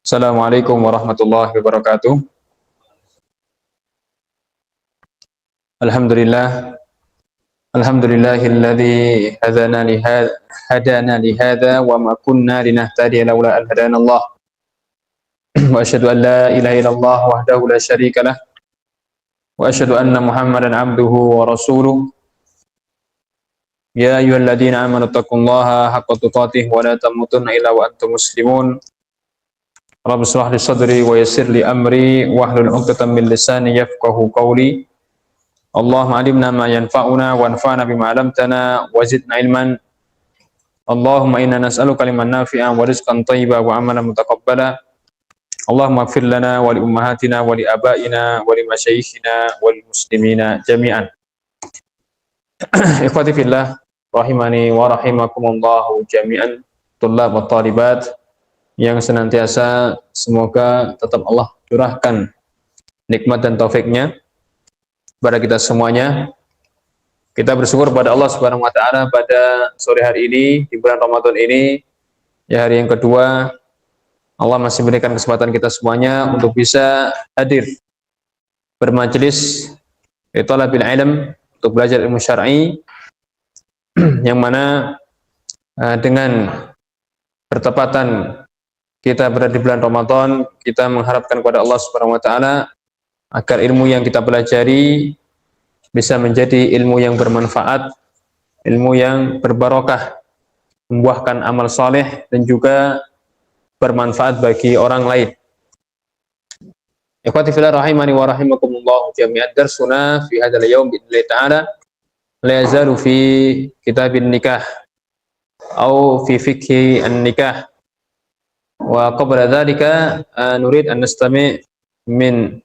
Assalamualaikum warahmatullahi wabarakatuh. Alhamdulillah, alhamdulillahilladzi hadana li hadza wa ma kunna linahtadiya laula an hadanallah. Wa asyhadu an la ilaha illallah wahdahu la syarika lah wa asyhadu anna Muhammadan abduhu wa rasuluh. Ya ayyuhalladzina amanu taqullaha haqqa tuqatih wa la tamutunna illa wa antum muslimun. Rabbi shrah li sadri wa yassir li amri wahlul 'uqdatam min lisani yafqahu qawli. Allahumma alimna ma yanfa'una wanfa'na bima 'allamtana wa zidna ilman. Allahumma inna nas'aluka ilman nafi'an wa rizqan thayyiban wa amalan mutaqabbala. Allahumma ighfir lana wa li ummahatina wa li abaina wa li masyayikhina wal muslimina jami'an. Ikhwati fillah rahimani wa rahimakumullah jami'an, tullab wa talibat yang senantiasa semoga tetap Allah curahkan nikmat dan taufiknya kepada kita semuanya. Kita bersyukur kepada Allah Subhanahu wa taala pada sore hari ini di bulan Ramadan ini, ya hari yang kedua, Allah masih memberikan kesempatan kita semuanya untuk bisa hadir bermajelis thalabil ilm, untuk belajar ilmu syar'i, yang mana dengan bertepatan kita berada di bulan Ramadan, kita mengharapkan kepada Allah Subhanahu wa taala agar ilmu yang kita pelajari bisa menjadi ilmu yang bermanfaat, ilmu yang berbarokah, membuahkan amal saleh dan juga bermanfaat bagi orang lain. Ikhwati fillah rahimani wa rahimakumullah jami'an, darsuna fi hadzal yaum bi'idznillah ta'ala la yazalu fi kitabin nikah atau fi fikhi an-nikah. Wa qabla dzalika nurid an nastami' min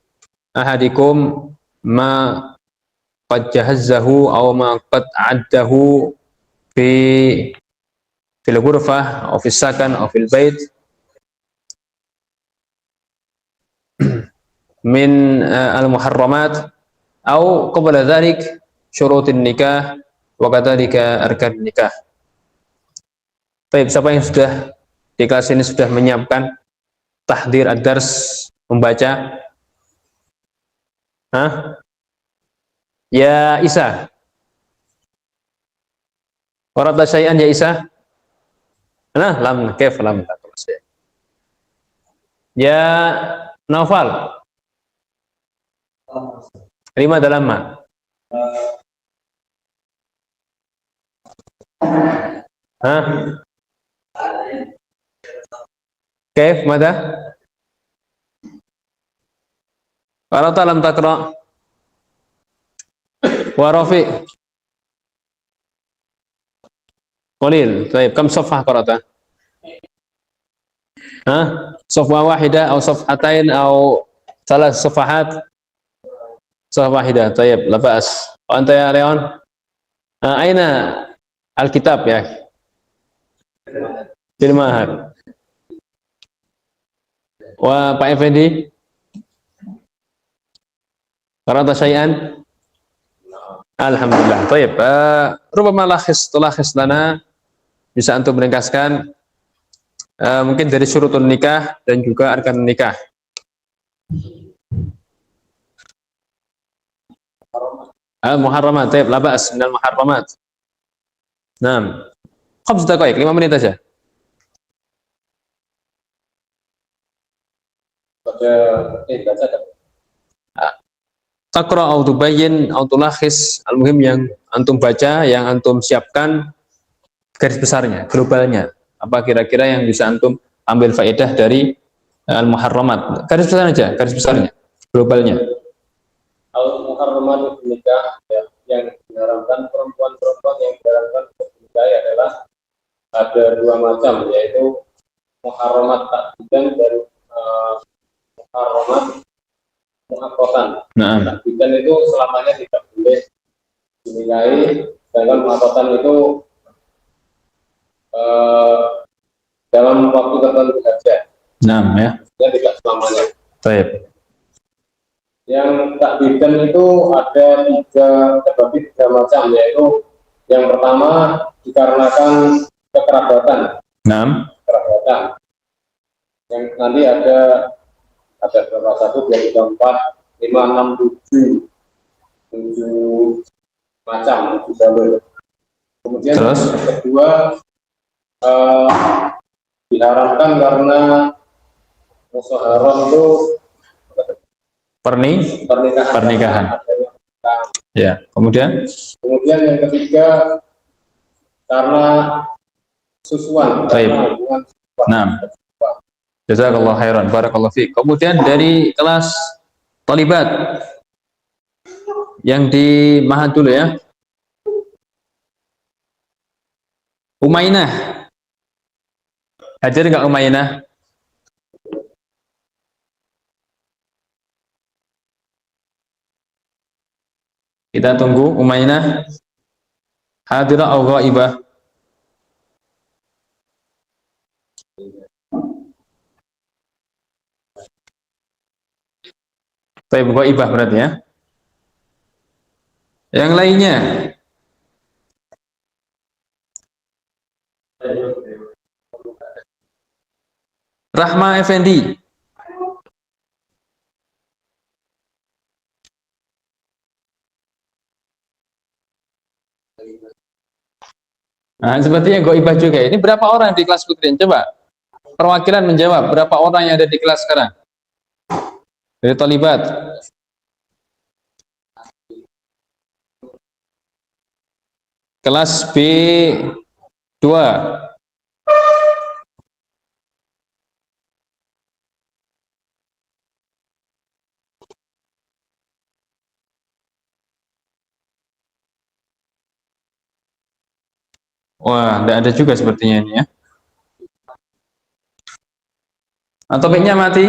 ahadikum ma qad jahazzahu aw ma qad addahu fil ghurfah aw fis sakan aw fil bait min al-muharramat aw qabla dzalik syurutin nikah wa kadzalika arkan nikah. Baik, siapa yang sudah di kelas ini sudah menyiapkan tahdir ad-dars, membaca? Hah? Ya Isa. Qara'ta syai'an ya Isa? Nah, lam, kaif lam taqra syai'an. Ya Naufal. Lima dalam ma. Hah? Kaif mada? Qara'ta lam taqra. Wa Rafi. Qalil. Baik, kam safhah qara'ta? Hah? Safhah wahida atau safhatain atau salah safahat? Safhah wahida. Baik, la ba'as. Wa anta ya Leon? Aina al-kitab ya? Fil mahad. Wa Pak Effendi? Qara'ta syai'an? Alhamdulillah. Baik. Rubama tulakhis lana, bisa antum meringkaskan mungkin dari syurutun nikah dan juga arkan nikah. Al-muharramat, baik, la ba's minal muharramat. Naam. 5 daqaiq, 5 menit saja. Baca Taqra atau tubayyin atau tulakhis, al-muhim yang antum baca, yang antum siapkan garis besarnya, globalnya. Apa kira-kira yang bisa antum ambil faedah dari al-muharramat? Garis besar aja, garis besarnya, globalnya. Al-muharramat nikah, ya, yang diharamkan, perempuan-perempuan yang diharamkan menikah adalah ada dua macam, yaitu muharramat takdidan dan muharramat muaqqatan. Nah, takdidan itu selamanya tidak boleh dinikahi, sedangkan muaqqatan itu dalam waktu tertentu saja. nah ya. Ya, tidak selamanya. Baik. Yang takdidan itu ada tiga macam, yaitu yang pertama dikarenakan kekerabatan. Nah. Kerabatan. Yang nanti ada berapa, 1, 2, 3, 4, 5, 6, 7 macam, 7 jalur. Kemudian Terus? yang kedua, diharamkan karena musyawarah itu pernikahan. Ya, kemudian Yang ketiga, karena susuan, baik. karena hubungan susuan. Nah, jazakallah khairan, barakallahu fiik. Kemudian dari kelas Thalibat yang di Mahat dulu ya. Umainah. Hadir nggak Umainah? Kita tunggu Umainah. Hadirah atau ghaibah? Baik, ghaibah berarti ya. Yang lainnya? Rahma Effendi. Nah, sepertinya ghaibah juga. Ini berapa orang di kelas Putri? Coba perwakilan menjawab. Berapa orang yang ada di kelas sekarang? Dari Thalibat. Kelas B2. Wah, tidak ada juga sepertinya ini ya. Topiknya mati.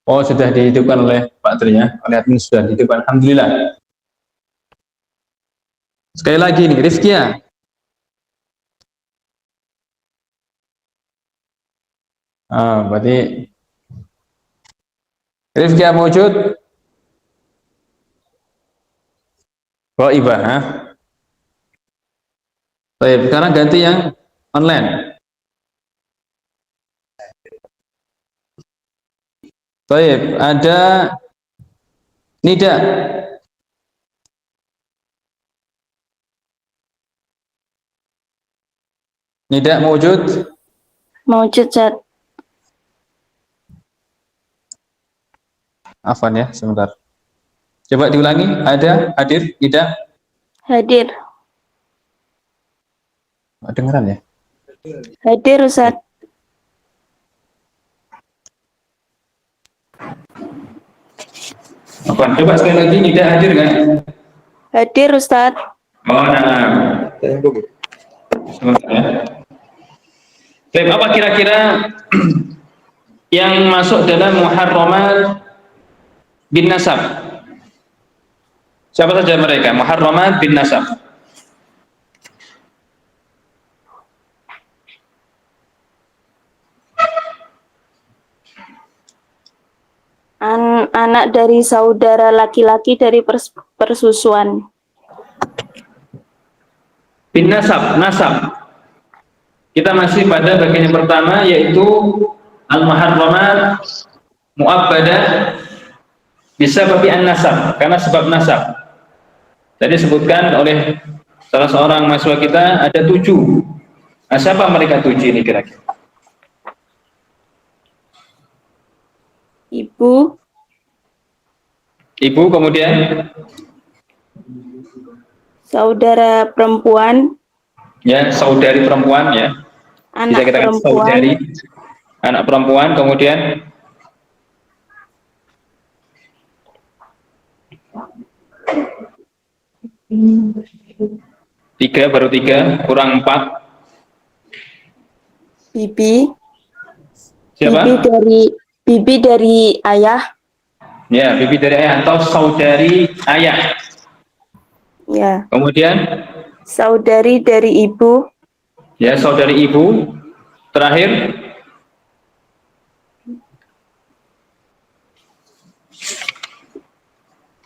Oh, sudah dihidupkan oleh Pak Tri ya. Oleh admin sudah dihidupkan. Alhamdulillah. Sekali lagi nih, Rifkia. Berarti Rifkia mewujud. Ghaibah, ha? Baik, sekarang ganti yang online. Baik, ada Nida. Nida mewujud? Mewujud, Zat. Afwan ya, sebentar. Coba diulangi, ada, hadir, Nida? Hadir. Dengeran ya? Hadir, Ustaz. Afwan, coba sekali lagi, Nida hadir kan? Hadir, Ustaz. Oh, nah. Sebentar ya. Baik, apa kira-kira yang masuk dalam muharramat bin nasab? Siapa saja mereka? Muharramat bin nasab. Anak dari saudara laki-laki dari persusuan. Bin nasab, nasab. Kita masih pada bagian yang pertama, yaitu al-muharramat mu'abbadah bisa babi an-nasab, karena sebab nasab. Tadi disebutkan oleh salah seorang mahasiswa kita ada 7. Nah, siapa mereka 7 ini kira-kira? Ibu, kemudian saudara perempuan, ya, saudari perempuan ya. Bisa kita katakan saudari, anak perempuan, kemudian baru tiga, kurang 4. bibi. Siapa? Bibi dari ayah. Ya, bibi dari ayah atau saudari ayah. Ya. Kemudian saudari dari ibu. Ya, saudari ibu. Terakhir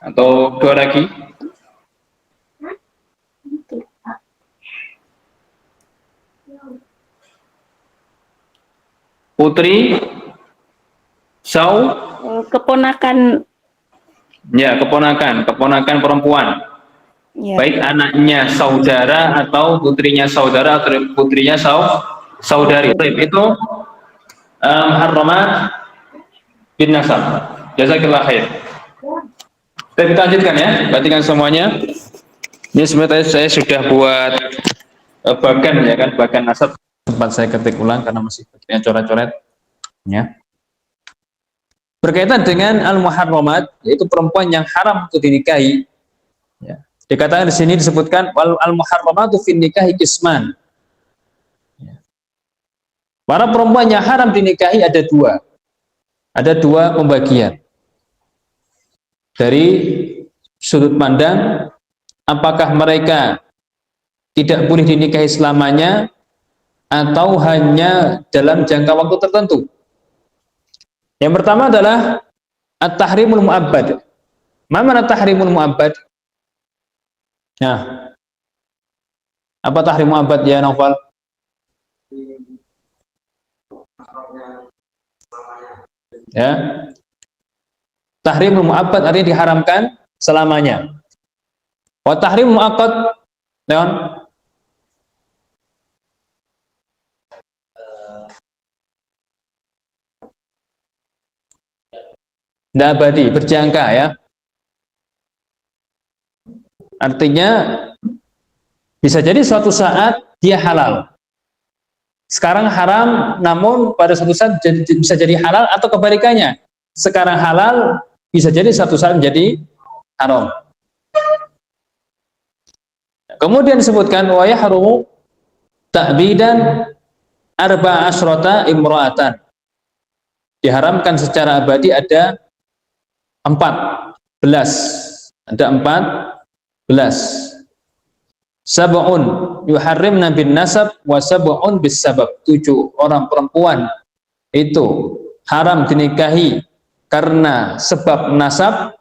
atau 2 lagi? putri Keponakan. ya, keponakan perempuan. Ya. Baik anaknya saudara atau putrinya saudara atau putrinya saudari. Itu muharramat bin nasab. Jazakallah khair. Kita lanjutkan ya, perhatikan semuanya. Ini sebenarnya saya sudah buat bagan ya kan, bagan nasab. Sempat saya ketik ulang karena masih bagiannya coret-coret. Ya. Berkaitan dengan al-muharramat, yaitu perempuan yang haram untuk dinikahi. Ya. Dikatakan di sini disebutkan al-muharramatu fin nikahi qisman. Ya. Para perempuan yang haram dinikahi ada dua. Ada dua pembagian. Dari sudut pandang apakah mereka tidak boleh dinikahi selamanya atau hanya dalam jangka waktu tertentu. Yang pertama adalah at-tahrimul mu'abbad. Mana at-tahrimul mu'abbad? Nah, apa tahrim mu'abbad ya Naufal? Ya. Tahrim mu'abbad artinya diharamkan selamanya. Wa tahrim mu'aqqad, Leon? Tidak abadi, berjangka ya. Artinya bisa jadi suatu saat dia halal. Sekarang haram, namun pada suatu saat bisa jadi halal, atau kebalikannya. Sekarang halal, bisa jadi suatu saat menjadi haram. Kemudian disebutkan wa yahrumu ta'bidan arba'a asyrata imra'atan. Diharamkan secara abadi ada 14. Ada 14. Sab'un yuharrimna bin nasab wa sab'un bis sabab. 7 orang perempuan itu haram dinikahi karena sebab nasab,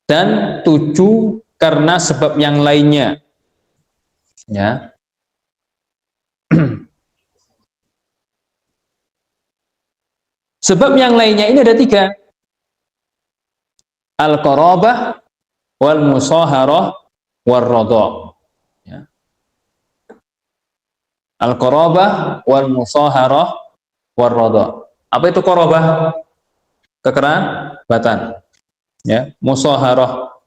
dan 7 karena sebab yang lainnya. Ya. Sebab yang lainnya ini ada 3. Al-qarabah wal musaharah wal radha. Ya. Al-qarabah wal musaharah wal radha. Apa itu qarabah? Kekerabatan. Ya, musaharah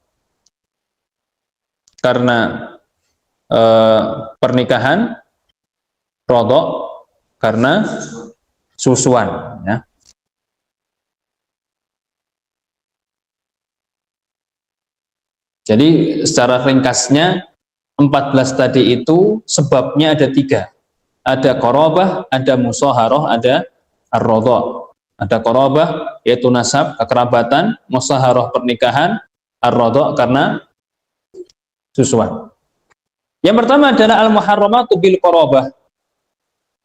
karena pernikahan, radha karena susuan, ya. Jadi secara ringkasnya 14 tadi itu sebabnya ada 3. Ada qarabah, ada musaharah, ada ar-radha. Ada qarabah yaitu nasab, kekerabatan, musaharah pernikahan, ar-radha karena susuan. Yang pertama adalah al-muharramatu bil qarabah.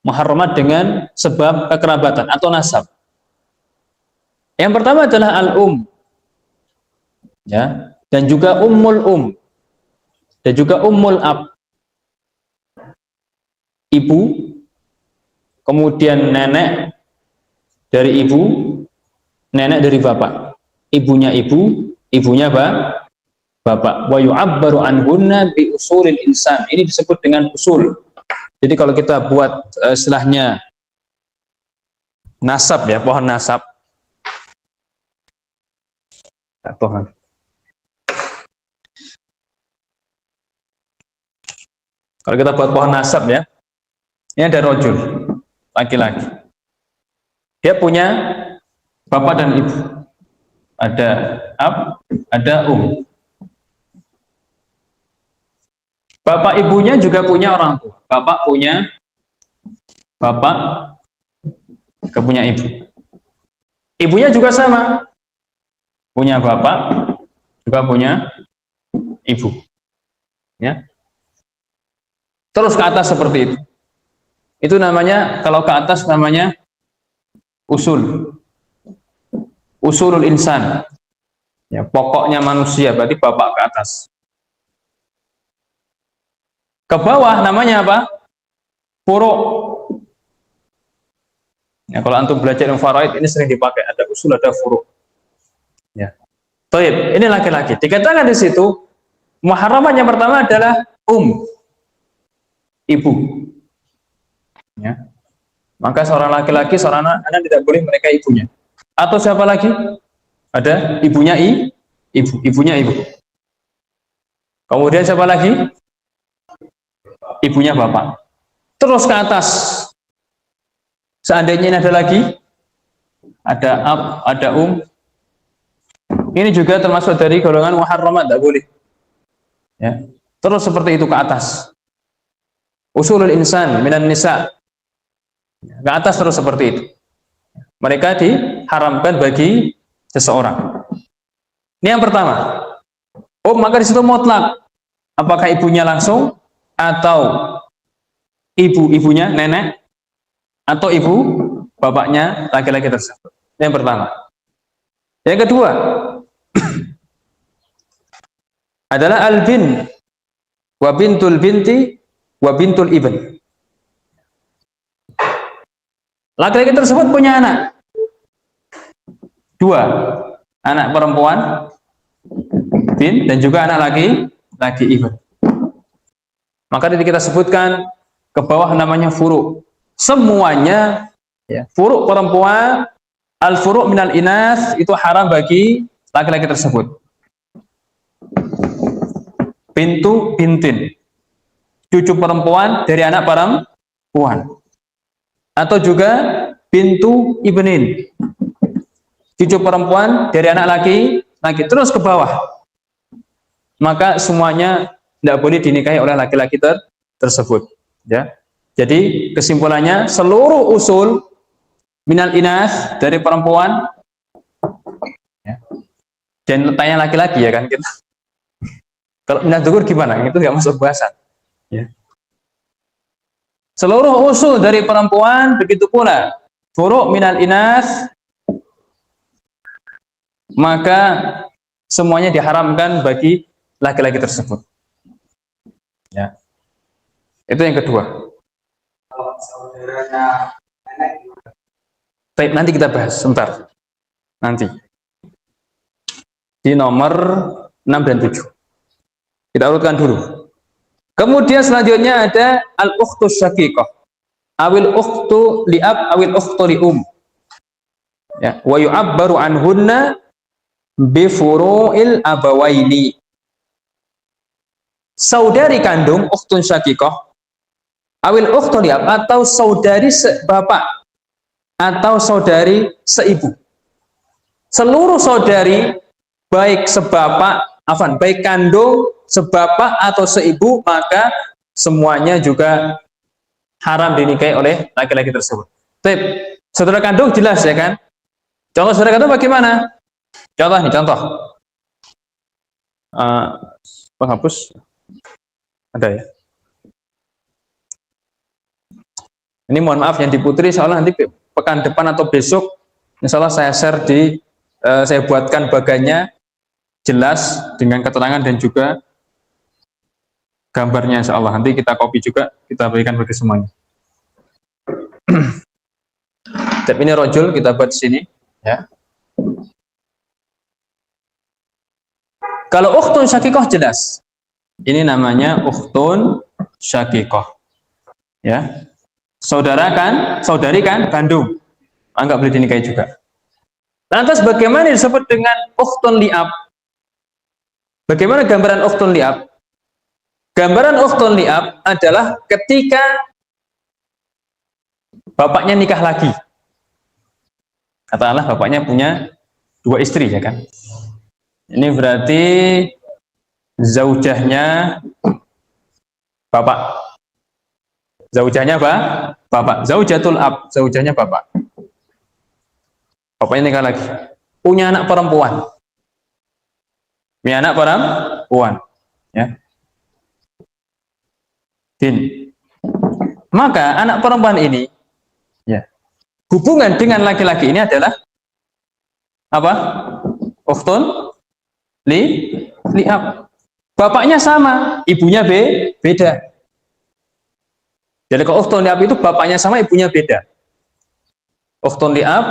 Muharramat dengan sebab kekerabatan atau nasab. Yang pertama adalah al-um. Ya. Dan juga ummul dan juga ummul ab, ibu, kemudian nenek dari ibu, nenek dari bapak, ibunya ibu, ibunya bapak. Wa yu'abbaru anhunna bi usulil insan. Ini disebut dengan usul. Jadi kalau kita buat istilahnya nasab ya, pohon nasab. Pohon. Kalau kita buat pohon nasab ya, ini ada rojul, laki-laki. Dia punya bapak dan ibu. Ada ab, ada Bapak ibunya juga punya orang tua. Bapak punya bapak, juga punya ibu. Ibunya juga sama, punya bapak, juga punya ibu. Ya. Terus ke atas seperti itu. Itu namanya, kalau ke atas namanya usul. Usulul insan. Ya, pokoknya manusia, berarti bapak ke atas. Ke bawah namanya apa? Furu'. Ya, kalau antum belajar ilmu faraid ini sering dipakai, ada usul, ada furu'. Ya. Baik, ini laki-laki. Dikatakan di situ muharramat yang pertama adalah ibu. Ya. Maka seorang laki-laki, seorang anak tidak boleh menikahi ibunya. Atau siapa lagi? Ada ibunya ibu. Kemudian siapa lagi? Ibunya bapak. Terus ke atas. Seandainya ini ada lagi, ada ab, ada ini juga termasuk dari golongan muharramat, tidak boleh. Ya. Terus seperti itu ke atas. Usulul insan minan nisa. Ke atas terus seperti itu. Mereka diharamkan bagi seseorang. Ini yang pertama. Maka di situ mutlak. Apakah ibunya langsung atau ibunya nenek atau ibu bapaknya laki-laki tersebut. Yang pertama. Yang kedua adalah al-bin wa bintul binti wa bintul ibn. Laki-laki tersebut punya anak. 2. Anak perempuan bin dan juga anak laki ibn. Maka tadi kita sebutkan ke bawah namanya furu'. Semuanya ya, furu' perempuan, al-furu' minal inas itu haram bagi laki-laki tersebut. Bintu bintin, cucu perempuan dari anak perempuan. Atau juga bintu ibnin, cucu perempuan dari anak laki terus ke bawah. Maka semuanya tidak boleh dinikahi oleh laki-laki tersebut. Ya. Jadi kesimpulannya seluruh usul minal inas dari perempuan. Ya. Dan tanya laki-laki ya kan kita. Kalau minal dzukur gimana? Itu nggak masuk bahasan. Ya. Seluruh usul dari perempuan begitu pula furu' minal inas, maka semuanya diharamkan bagi laki-laki tersebut. Ya. Itu yang kedua. Kalau saudaranya nenek, baik, nanti kita bahas sebentar. Nanti. Di nomor 6 dan 7. Kita urutkan dulu. Kemudian selanjutnya ada al-ukhtu syaqiqah. Awil ukhtu li'ab awil ukhtu li'um. Ya, wa yu'abbaru anhunna bi furu'il abawaini. Saudari kandung ukhtun syaqiqah awil ukhtu li'ab atau saudari sebapak atau saudari seibu. Seluruh saudari baik sebapak baik kandung, sebapak atau seibu, maka semuanya juga haram dinikahi oleh laki-laki tersebut. Tip, saudara kandung jelas ya kan? Contoh saudara kandung bagaimana? Contoh. Penghapus ada ya? Ini mohon maaf yang diputri, soalnya nanti pekan depan atau besok, insya Allah saya share saya buatkan bagannya jelas dengan keterangan dan juga gambarnya, insya Allah nanti kita copy juga, kita berikan bagi semuanya. Tapi ini rojul kita buat di sini ya. Kalau ukhtun syaqiqah jelas, ini namanya ukhtun syaqiqah ya, saudari kan kandung, enggak boleh dinikahi juga. Lantas bagaimana disebut dengan ukhtun li'ab? Bagaimana gambaran ukhtun li'ab? Gambaran ukhtun li'ab adalah ketika bapaknya nikah lagi. Katakanlah bapaknya punya 2 istri ya kan. Ini berarti zaujahnya bapak. Zaujahnya apa? Bapak. Zaujatul ab, zaujahnya bapak. Bapaknya nikah lagi. Punya anak perempuan. Punya anak perempuan. Ya. Bin. Maka anak perempuan ini ya, hubungan dengan laki-laki ini adalah apa? Ukhtun li'ab. Bapaknya sama, ibunya beda. Jadi kalau ukhtun li'ab itu bapaknya sama, ibunya beda. Ukhtun li'ab,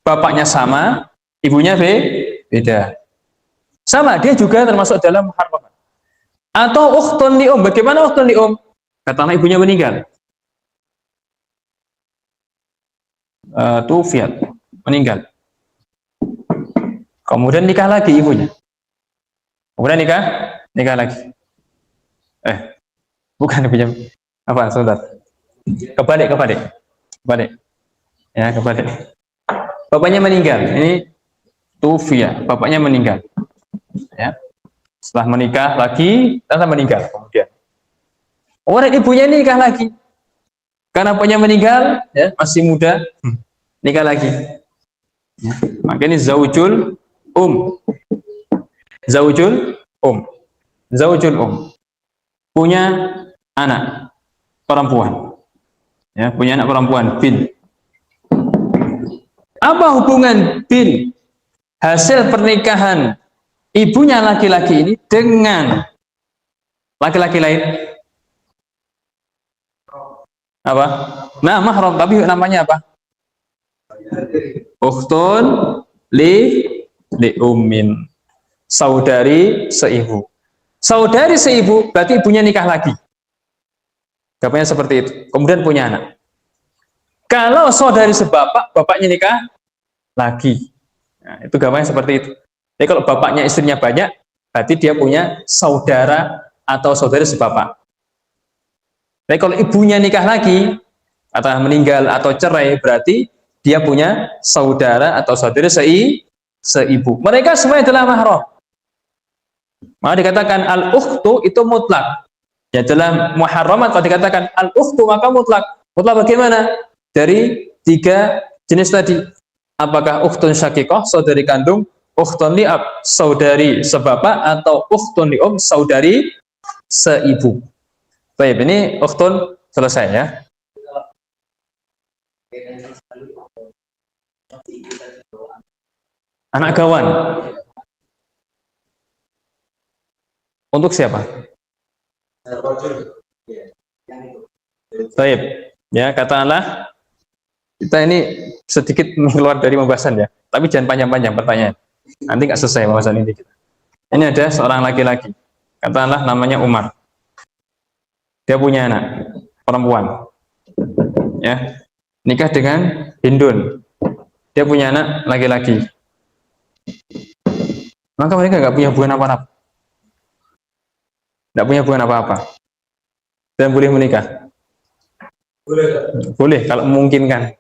bapaknya sama, ibunya beda. Sama, dia juga termasuk dalam muharramat. Atau ukhtun li'um, bagaimana ukhtun li'um? Katakanlah ibunya meninggal. Tufiat, meninggal. Kemudian nikah lagi ibunya. Kemudian nikah lagi. Bukan ibunya. Apa? Sebentar. Kebalik. Ya, kebalik. Bapaknya meninggal. Ini tufiat, bapaknya meninggal. Ya. Setelah menikah lagi, ternyata meninggal kemudian. Orang ibunya nikah lagi. Karena bapaknya meninggal, ya, masih muda, nikah lagi. Ya. Makanya zaujul punya anak perempuan. Ya, punya anak perempuan bin. Apa hubungan bin hasil pernikahan ibunya laki-laki ini dengan laki-laki lain? Apa? Nah, mahram, tapi namanya apa? Ukhtun li ummin. Saudari seibu. Saudari seibu berarti ibunya nikah lagi. Gapanya seperti itu. Kemudian punya anak. Kalau saudari sebapak, bapaknya nikah lagi. Nah, itu gapanya seperti itu. Jadi kalau bapaknya istrinya banyak, berarti dia punya saudara atau saudari sebapak. Tapi kalau ibunya nikah lagi, atau meninggal atau cerai, berarti dia punya saudara atau saudari seibu. Mereka semuanya adalah mahram. Maka dikatakan al-ukhtu itu mutlak. Ya, dalam muharramat kalau dikatakan al-ukhtu maka mutlak. Mutlak bagaimana? Dari 3 jenis tadi. Apakah ukhtun syaqiqah, saudari kandung, ukhtun li'ab, saudari sebapak, atau ukhtun li'um, saudari seibu. Baik, ini ukhtun selesai ya. Anak gawan. Untuk siapa? Baik, ya katakanlah kita ini sedikit keluar dari pembahasan ya, tapi jangan panjang-panjang pertanyaan. Nanti nggak selesai pembahasan ini. Ini ada seorang laki-laki, katakanlah namanya Umar. Dia punya anak perempuan, ya, nikah dengan Hindun. Dia punya anak laki-laki. Maka mereka nggak punya hubungan apa-apa. Nggak punya hubungan apa-apa. Dan boleh menikah. Boleh kalau memungkinkan.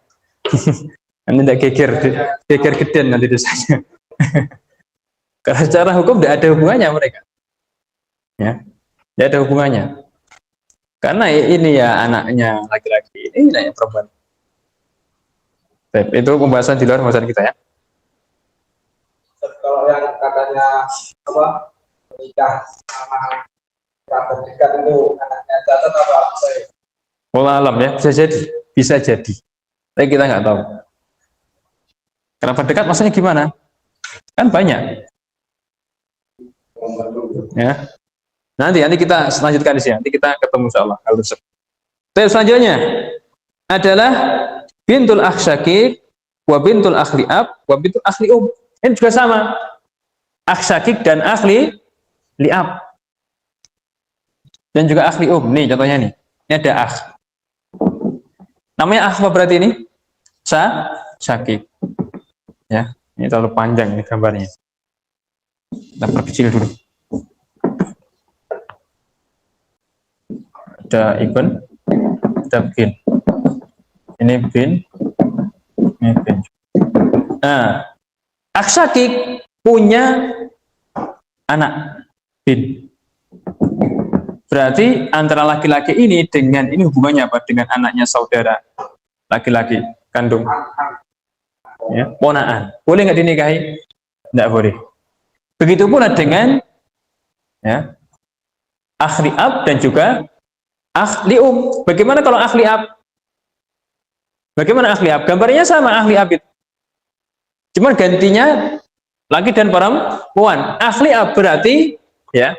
Nanti tidak geger geden nanti dosanya. Karena secara hukum tidak ada hubungannya mereka. Ya, tidak ada hubungannya. Karena ini ya anaknya laki-laki, ini anaknya perempuan. Baik, itu pembahasan di luar pembahasan kita ya. Kalau yang katanya apa menikah sama kerabat dekat itu anaknya catat apa? Wallah alam ya, bisa jadi. Tapi kita nggak tahu. Kerabat dekat maksudnya gimana? Kan banyak. Ya. Nanti kita lanjutkan di sini. Nanti kita ketemu insyaallah. Terus selanjutnya adalah bintul akh syakik wa bintul akh li'ab wa bintul akh li'um. Ini juga sama. Akh syakik dan akh li'ab. Dan juga akh li'um. Nih contohnya nih. Ini ada akh. Namanya akh apa berarti ini? Syakik. Ya, ini terlalu panjang ini gambarnya. Kita perkecil dulu. Ada ibn, ada bin. Ini bin, ini bin. Nah, akh syakik punya anak bin. Berarti antara laki-laki ini dengan ini hubungannya apa? Dengan anaknya saudara laki-laki kandung. Ya, ponaan. Boleh nggak dinikahi? Nggak boleh. Begitu pula dengan ya, akh li'ab dan juga akh li'um. Bagaimana kalau akh li'ab? Bagaimana akh li'ab? Gambarnya sama akh li'ab itu. Cuman gantinya laki dan perempuan. Akh li'ab berarti ya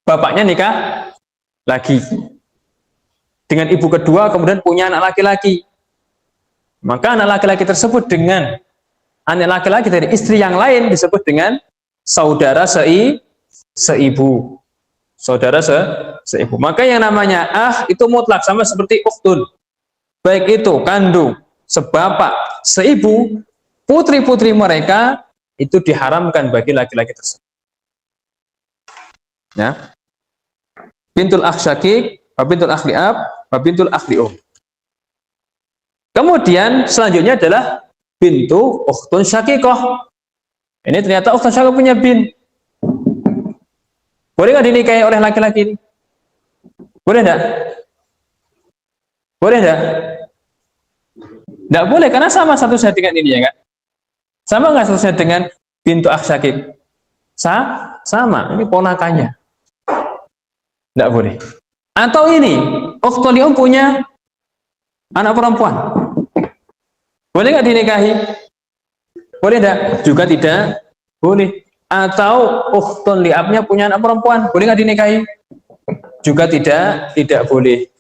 bapaknya nikah lagi dengan ibu kedua, kemudian punya anak laki-laki. Maka anak laki-laki tersebut dengan anak laki-laki dari istri yang lain disebut dengan saudara seibu. Saudara seibu. Maka yang namanya itu mutlak sama seperti ukhtun. Baik itu kandung, sebapak, seibu, putri-putri mereka itu diharamkan bagi laki-laki tersebut. Ya. Bintul akh syakik, bintul akh li'ab, bintul akh li'um. Kemudian selanjutnya adalah bintu ukhtun syakikoh. Ini ternyata ukhtun syakikoh punya bin. Boleh nggak dinikahi oleh laki-laki ini? Boleh enggak? Boleh enggak? Enggak boleh, karena sama statusnya dengan ini, ya kan? Sama nggak statusnya dengan bintu akh syakik? Sama, ini ponakannya. Enggak boleh. Atau ini, ukhtun li'um punya anak perempuan. Boleh nggak dinikahi? Boleh enggak? Juga tidak boleh. Atau ukhtun li'abnya punya anak perempuan. Boleh nggak dinikahi? Juga tidak boleh.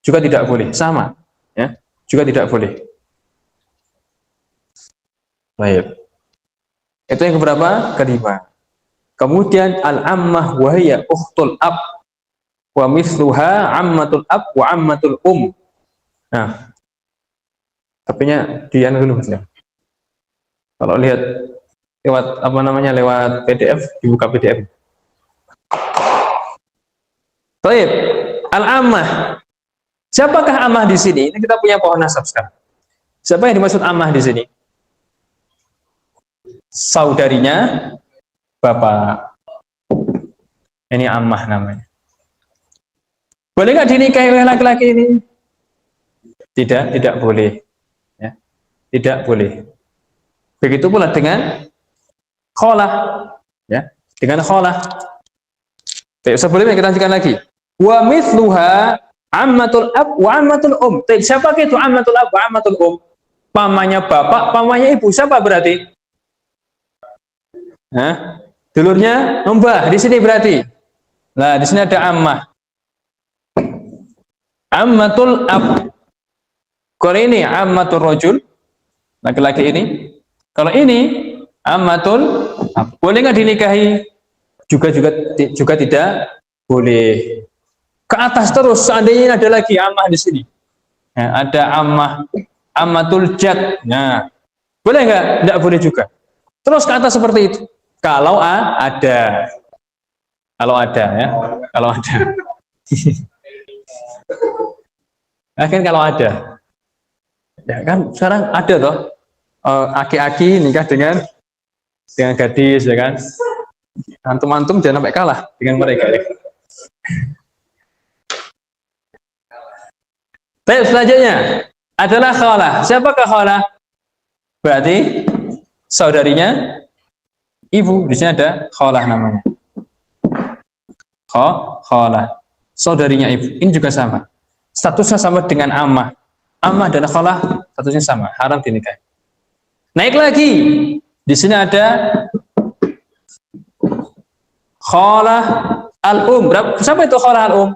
Juga tidak boleh. Sama. Ya, juga tidak boleh. Baik. Itu yang keberapa? Kelima. Kemudian al-ammah wahya ukhtul ab wa mithluha ammatul ab wa ammatul Nah, tapi-nya di anu dulu, Mas. Kalau lihat lewat lewat PDF, dibuka PDF. Baik, al-ammah. Siapakah ammah di sini? Ini kita punya pohon nasab sekarang. Siapa yang dimaksud ammah di sini? Saudarinya bapak. Ini ammah namanya. Boleh nggak dinikahi oleh laki-laki ini? Tidak boleh. Ya, tidak boleh. Begitu pula dengan kholah. Ya, dengan kholah. Sebelumnya kita lanjutkan lagi. Wa mithluha ammatul ab wa ammatul Siapa itu ammatul ab wa ammatul Pamannya bapak, pamannya ibu. Siapa berarti? Nah, dulurnya mbah di sini berarti. Nah, di sini ada ammah. Ammatul ab. Kalau ini ammatul rajul, laki-laki ini. Kalau ini ammatul ab. Boleh nggak dinikahi? Juga tidak boleh. Ke atas terus, seandainya ada lagi ammah di sini. Nah, ada ammatul jad. Nah, boleh nggak? Tidak boleh juga. Terus ke atas seperti itu. Kalau ada. Kalau ada, ya. Kalau ada. Nah, kan kalau ada. Ya kan sekarang ada toh. Aki-aki nikah dengan gadis, ya kan. Antum-antum jangan sampai kalah dengan mereka, ya. Baik, selanjutnya adalah khalah. Siapakah khalah? Berarti saudarinya ibu. Di sini ada khalah namanya. Khalah. Saudarinya ibu. Ini juga sama. Statusnya sama dengan ammah. Ammah dan khalah statusnya sama, haram dinikahi. Naik lagi. Di sini ada khalah al-um. Siapa itu khalah al-um?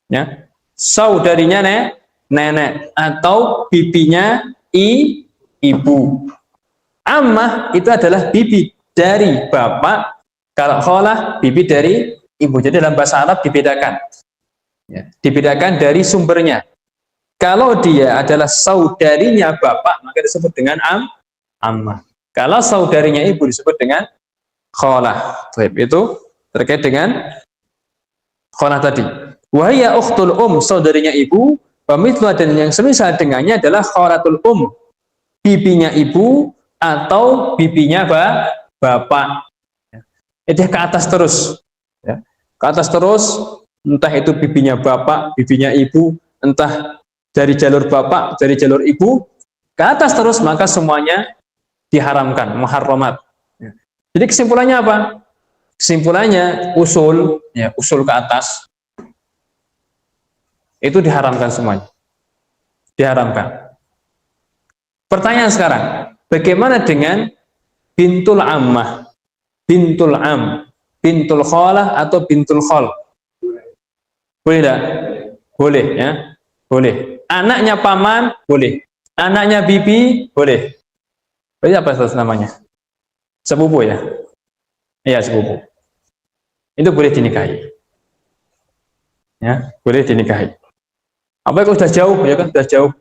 Ya. Saudarinya nenek atau bibinya ibu. Ammah itu adalah bibi dari bapak. Kalau khalah bibi dari ibu. Jadi dalam bahasa Arab dibedakan. Ya, dibedakan dari sumbernya. Kalau dia adalah saudarinya bapak, maka disebut dengan ammah. Kalau saudarinya ibu disebut dengan khalah. Itu terkait dengan khalah tadi. Wahya ukhtul saudarinya ibu, pamithluha dan yang semisal dengannya adalah khalatul bibinya ibu atau bibinya bapak. Itu ke atas terus. Ya. Ke atas terus, entah itu bibinya bapak, bibinya ibu, entah dari jalur bapak, dari jalur ibu, ke atas terus, maka semuanya diharamkan, muharramat. Ya. Jadi kesimpulannya apa? Kesimpulannya usul ke atas itu diharamkan semuanya. Diharamkan. Pertanyaan sekarang, bagaimana dengan bintul ammah, bintul bintul khalah atau bintul khal? Boleh tidak? Boleh, ya. Boleh. Anaknya paman boleh, anaknya bibi boleh. Itu apa status namanya? Sepupu ya? Iya, sepupu. Itu boleh dinikahi. Ya, boleh dinikahi. Apa itu sudah jauh ya kan? Sudah jauh.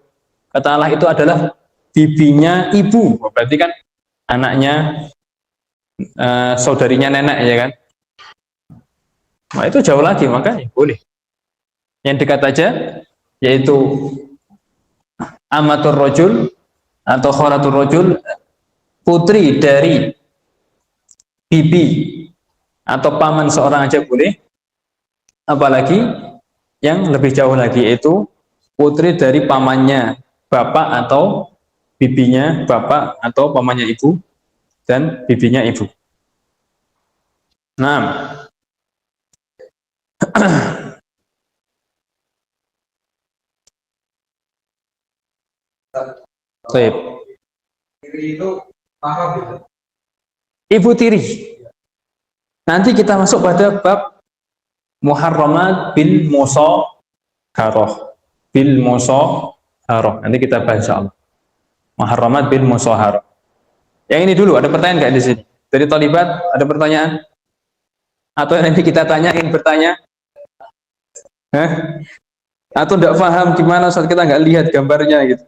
Kata Allah itu adalah bibinya ibu. Berarti kan anaknya saudarinya nenek ya kan? Nah, itu jauh lagi, maka ya boleh. Yang dekat aja yaitu amatur rojul atau kholatur rojul, putri dari bibi atau paman seorang aja boleh. Apalagi yang lebih jauh lagi yaitu putri dari pamannya bapak atau bibinya bapak atau pamannya ibu dan bibinya ibu. Nah, baik. Tiri itu mahram gitu. Ibu tiri. Nanti kita masuk pada bab muharramat bil musaharah. Bil musaharah. Nanti kita bahas insyaallah. Muharramat bil musaharah. Yang ini dulu, ada pertanyaan nggak di sini? Dari Thalibat ada pertanyaan? Atau nanti kita tanya, ingin bertanya? Hah? Atau tidak paham gimana saat kita nggak lihat gambarnya gitu?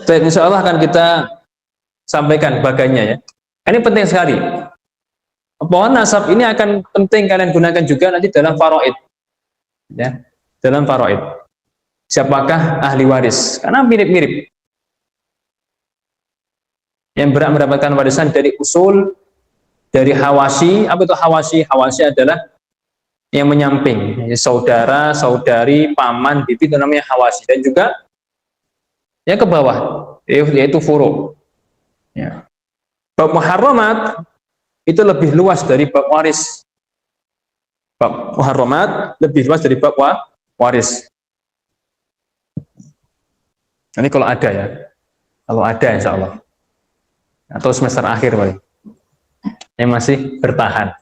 Baik, insya Allah akan kita sampaikan bagiannya ya. Ini penting sekali. Pohon nasab ini akan penting kalian gunakan juga nanti dalam faraid. Ya, dalam faraid. Siapakah ahli waris? Karena mirip-mirip. Yang berhak mendapatkan warisan dari usul, dari hawasi. Apa itu hawasi? Hawasi adalah yang menyamping. Saudara, saudari, paman, bibi itu namanya hawasi. Dan juga yang ke bawah, yaitu furu. Ya. Bab muharramat itu lebih luas dari bab waris. Bab muharramat lebih luas dari bab waris. Ini kalau ada ya, kalau ada insya Allah. Atau semester akhir paling. Yang masih bertahan,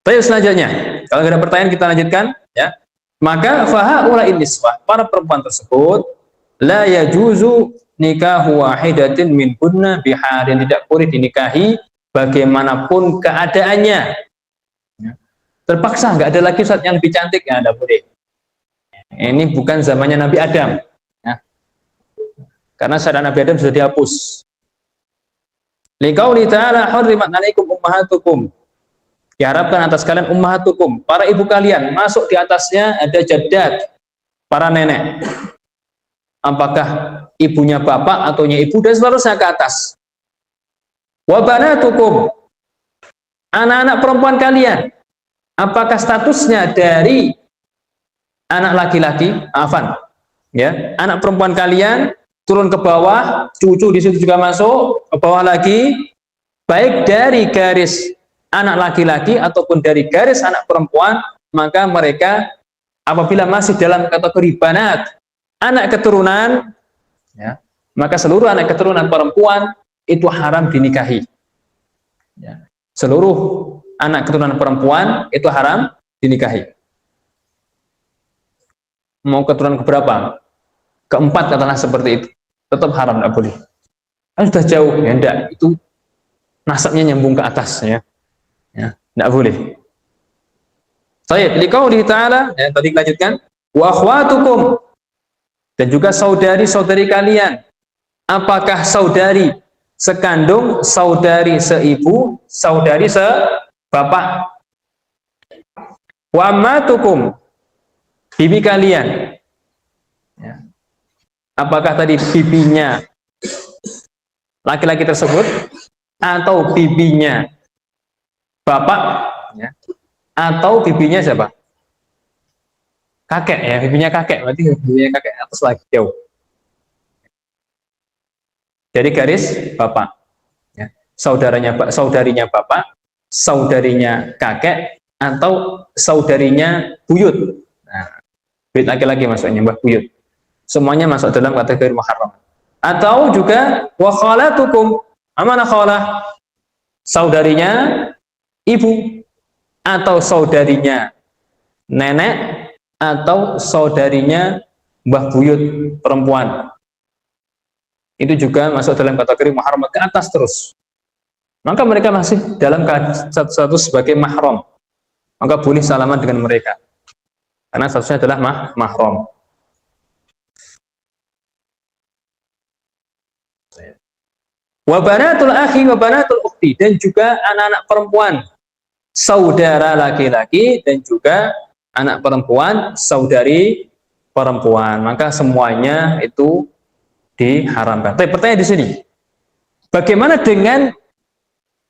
Baik, selanjutnya, kalau ada pertanyaan kita lanjutkan, ya. Maka fahaula'in niswah, para perempuan tersebut la yajuzu nikahu wahidatin min kunna bihalin, tidak boleh dinikahi bagaimanapun keadaannya. Ya. Terpaksa nggak ada lagi saat yang lebih cantik, ya tidak boleh. Ini bukan zamannya Nabi Adam. Ya. Karena syariat Nabi Adam sudah dihapus. Liqauli ta'ala hurrimat 'alaikum ummahatukum. Diharapkan atas kalian ummahatukum, para ibu kalian, masuk di atasnya ada jaddat, para nenek. Apakah ibunya bapak atau ibu dan seterusnya ke atas. Wa banatukum, anak-anak perempuan kalian, apakah statusnya dari anak laki-laki, ya, anak perempuan kalian turun ke bawah, cucu di situ juga masuk ke bawah lagi, baik dari garis anak laki-laki ataupun dari garis anak perempuan, maka mereka apabila masih dalam kategori banat, anak keturunan, ya, maka seluruh anak keturunan perempuan itu haram dinikahi. Ya. Seluruh anak keturunan perempuan itu haram dinikahi. Mau keturunan keberapa? Keempat katakanlah seperti itu, tetap haram, tidak boleh. Sudah jauh, ya enggak, itu nasabnya nyambung ke atas, ya. Ya, tidak boleh. Baik, liqauli ta'ala, ya, tadi lanjutkan, wa akhwatukum, dan juga saudari-saudari kalian. Apakah saudari sekandung, saudari seibu, saudari sebapak? Wa ammatukum, bibi kalian. Ya. Apakah tadi bibinya laki-laki tersebut atau bibinya bapak, ya, atau bibinya siapa? Kakek, ya, bibinya kakek, berarti bibinya kakek atas lagi jauh. Jadi garis bapak, ya. Saudarinya bapak, saudarinya kakek, atau saudarinya buyut. Nah, buyut laki-laki maksudnya, mbah buyut. Semuanya masuk dalam kategori muharram. Atau juga wa khalatukum. Mana khalah? Saudarinya ibu, atau saudarinya nenek, atau saudarinya mbah buyut perempuan. Itu juga masuk dalam kategori mahram ke atas terus. Maka mereka masih dalam status sebagai mahram. Maka boleh salaman dengan mereka. Karena statusnya adalah mahram. Wa banatul akhi wa banatul ukhti, dan juga anak-anak perempuan saudara laki-laki dan juga anak perempuan saudari perempuan. Maka semuanya itu diharamkan. Tapi pertanyaan di sini, bagaimana dengan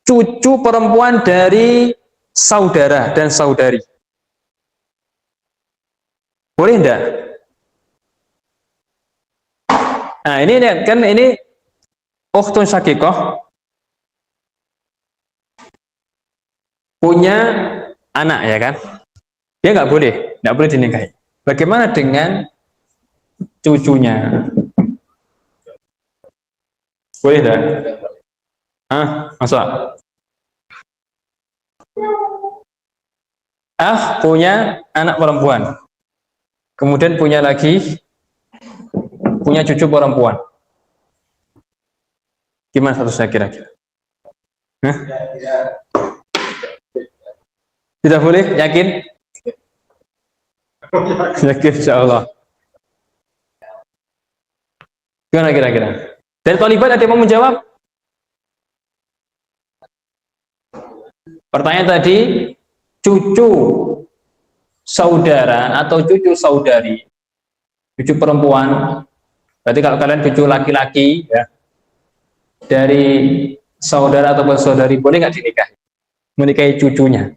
cucu perempuan dari saudara dan saudari? Boleh enggak? Nah, ini kan ini ukhtun syakikoh punya anak, ya kan? Dia nggak boleh dinikahi. Bagaimana dengan cucunya? Boleh enggak? Masa? Punya anak perempuan, kemudian punya cucu perempuan. Gimana statusnya kira-kira? Tidak boleh? Yakin? Yakin insyaallah. Gimana kira-kira? Dari Taliban ada yang mau menjawab? Pertanyaan tadi, cucu saudara atau cucu saudari, cucu perempuan, berarti kalau kalian cucu laki-laki, ya, dari saudara atau saudari, boleh nggak dinikahi? Menikahi cucunya?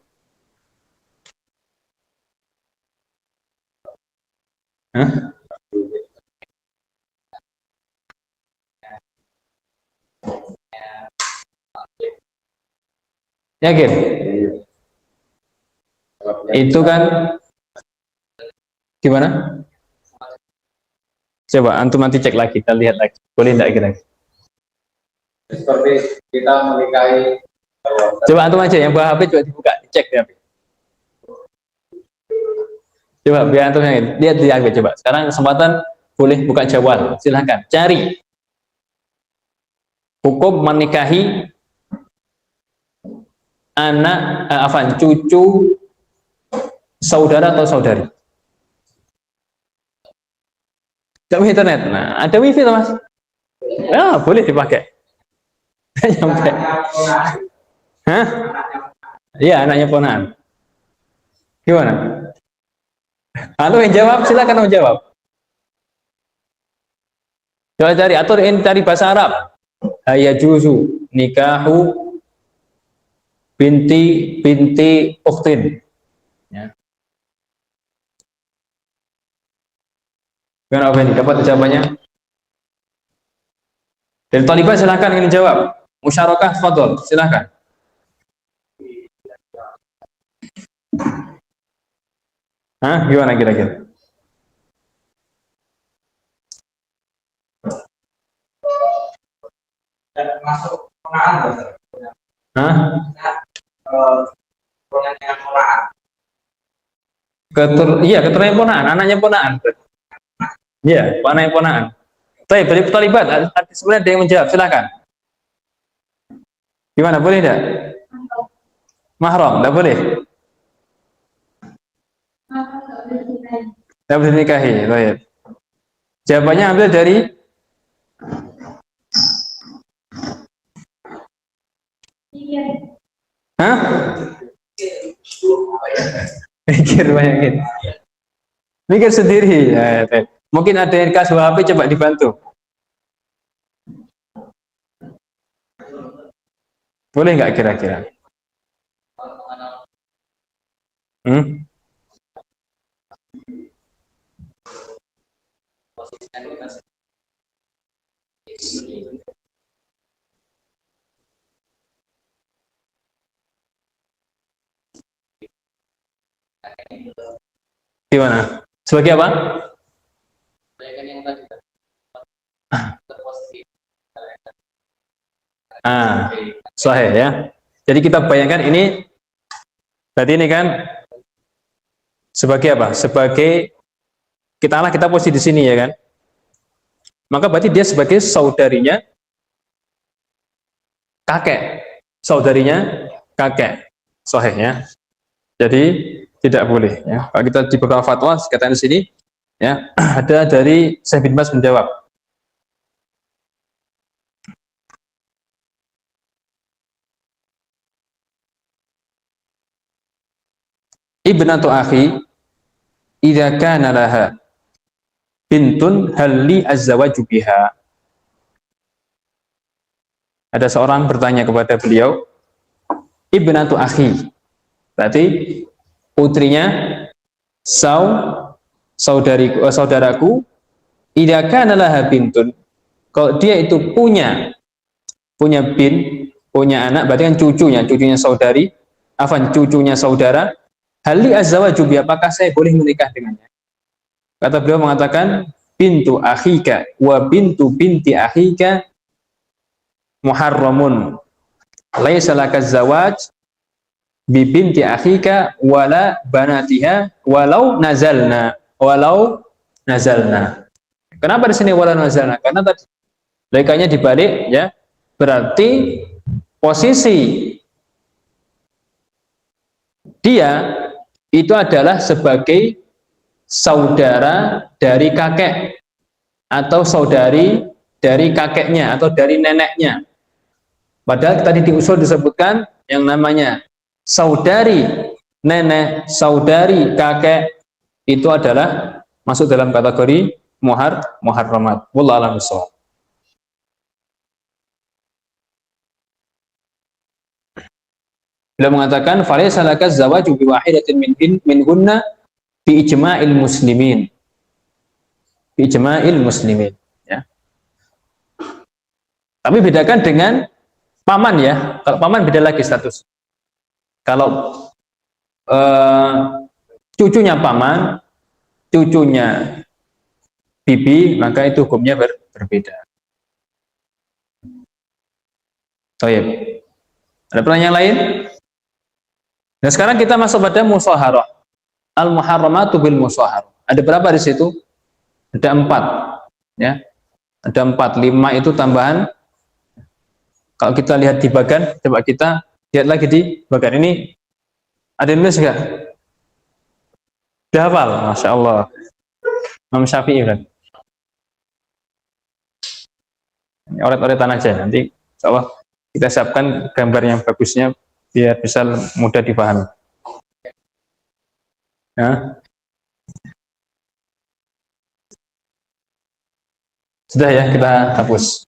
Yakin? Itu kan gimana? Coba antum nanti cek lagi, kita lihat lagi. Boleh enggak kira-kira? Seperti kita menikahi. Coba antum aja yang bawa HP, coba dibuka, dicek di HP. Coba biar antum yang lihat di HP coba. Sekarang kesempatan boleh buka jawab. Silahkan cari hukum menikahi anak cucu saudara atau saudari. Coba internet. Nah, ada wifi tuh, Mas. Ya, boleh dipakai. Nyampe. Iya, anaknya ponakan. Gimana? Antum yang jawab, silakan menjawab. Coba cari, atau cari bahasa Arab. Yajuzu nikahu binti ukhtin. Ya. Gimana ini? Dapat jawabannya? Dari Taliban silakan ingin jawab. Musyarakah, fadhol, silakan. Gimana kira-kira? Masuk ponaan, Iya, keturunan ponaan, anaknya ponaan. Iya, anaknya ponaan. Tapi dari Taliban, sebenarnya ada yang menjawab, silakan. Gimana, boleh tidak? Mahram, tidak boleh? Tidak boleh dinikahi. Baik. Jawabannya ambil dari Mikir banyakin. Mikir sendiri. Ya, mungkin ada yang kasih HP, coba dibantu. Boleh nggak kira-kira? Gimana? Sebagai apa? Sahih ya. Jadi kita bayangkan ini, berarti ini kan sebagai apa? Sebagai kita posisi di sini ya kan. Maka berarti dia sebagai saudarinya kakek, saudarinya kakek. Sahih ya. Jadi tidak boleh ya. Kalau kita di beberapa fatwa katakan di sini ya, ada dari Syekh bin Baz menjawab. Ibnatu akhi idza kana laha bintun hal li azzawaju biha. Ada seorang bertanya kepada beliau, ibnatu akhi, berarti putrinya saudaraku, idza kana laha bintun, kalau dia itu punya anak, berarti kan cucunya saudari, cucunya saudara, hali azzawaju bi, apakah saya boleh menikah dengannya? Kata beliau mengatakan, bintu akhika wa bintu binti akhika muharramun, laisa laka zawaj bi binti akhika wala banatiha walau nazalna. Kenapa di sini walau nazalna? Karena tadi lekanya dibalik ya, berarti posisi dia itu adalah sebagai saudara dari kakek atau saudari dari kakeknya atau dari neneknya. Padahal tadi di usul disebutkan yang namanya saudari nenek, saudari kakek itu adalah masuk dalam kategori muharramat. Wallahu a'lam bishawab. Beliau mengatakan falaysa laka zawaju bi wahidatin minhunna bi ijma'il muslimin. Bi ijma'il muslimin ya. Tapi bedakan dengan paman ya. Kalau paman beda lagi status. Kalau cucunya paman, cucunya bibi, maka itu hukumnya berbeda. Baik. Ada pertanyaan lain? Nah, sekarang kita masuk pada musyaharah. Al-muharramatu bil musyaharah. Ada berapa di situ? Ada 4 ya. Ada 4, 5 itu tambahan. Kalau kita lihat di bagan, coba kita lihat lagi di bagan ini. Ada yang nulis enggak? Sudah hafal? Masya Allah. Imam Syafi'i kan. Oret-oretan aja. Nanti insyaallah kita siapkan gambar yang bagusnya biar bisa mudah dipahami. Ya. Sudah ya, kita hapus.